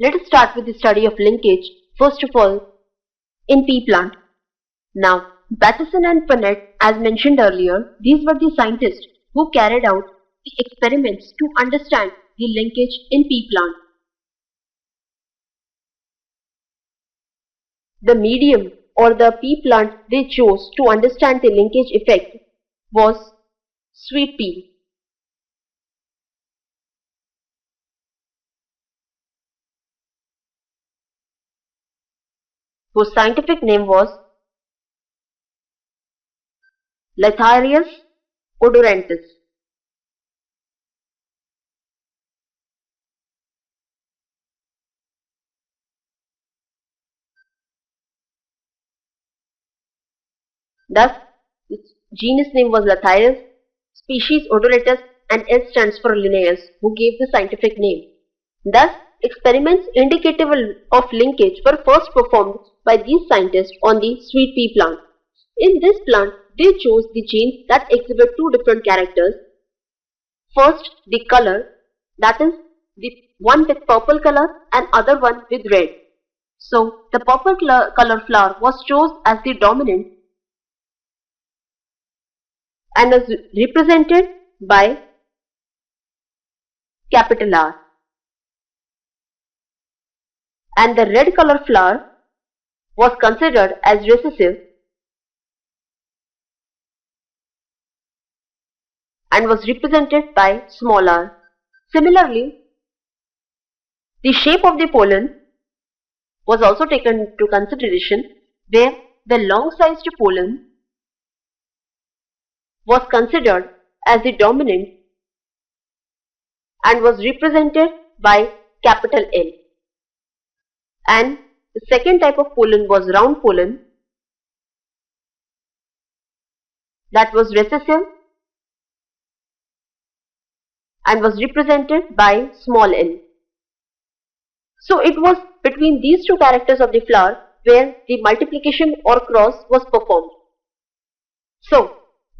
Let us start with the study of linkage, first of all, in pea plant. Now, Bateson and Punnett, as mentioned earlier, these were the scientists who carried out the experiments to understand the linkage in pea plant. The medium or the pea plant they chose to understand the linkage effect was sweet pea. Whose scientific name was Lathyrus odoranthus. Thus, its genus name was Lathyrus, species Odoratus, and S stands for Linnaeus, who gave the scientific name. Thus, experiments indicative of linkage were first performed by these scientists on the sweet pea plant. In this plant, they chose the genes that exhibit two different characters. First, the color, that is, the one with purple color and other one with red. So, the purple color flower was chosen as the dominant and is represented by capital R. And the red color flower was considered as recessive and was represented by small r. Similarly, the shape of the pollen was also taken into consideration, where the long-sized pollen was considered as the dominant and was represented by capital L. And the second type of pollen was round pollen, that was recessive and was represented by small n. So it was between these two characters of the flower where the multiplication or cross was performed. So,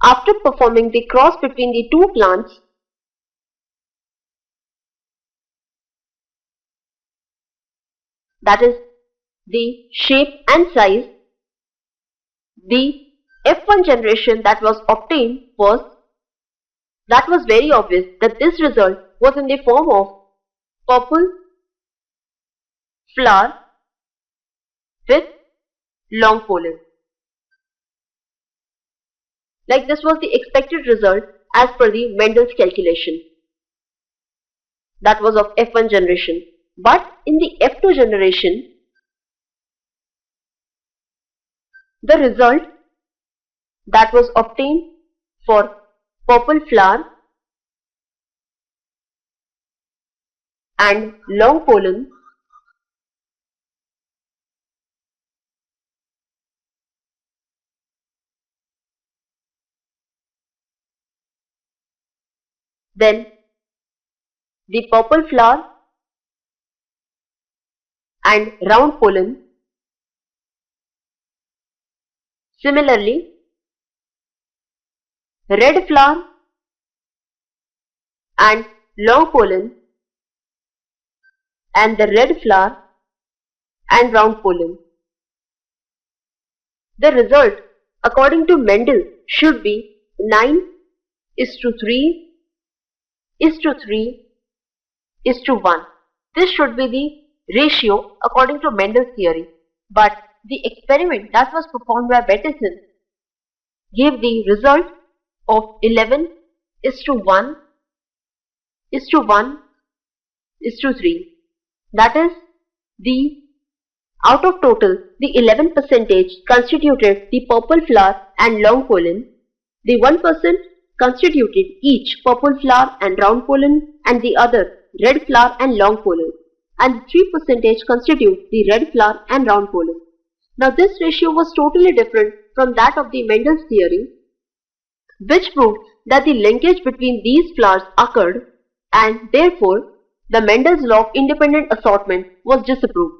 after performing the cross between the two plants, that is the shape and size, the F1 generation that was obtained was very obvious that this result was in the form of purple flower with long pollen. Like this was the expected result as per the Mendel's calculation. That was of F1 generation. But in the F2 generation, the result that was obtained for purple flower and long pollen then the purple flower and round pollen. Similarly, red flower and long pollen and the red flower and round pollen. The result according to Mendel should be 9:3:3:1. This should be the ratio according to Mendel's theory, but the experiment that was performed by Bateson gave the result of 11:1:1:3. That is, out of total, the 11% constituted the purple flower and long pollen, the 1% constituted each purple flower and round pollen, and the other red flower and long pollen, and 3% constitute the red flower and round pollen. Now this ratio was totally different from that of the Mendel's theory, which proved that the linkage between these flowers occurred, and therefore the Mendel's law of independent assortment was disapproved.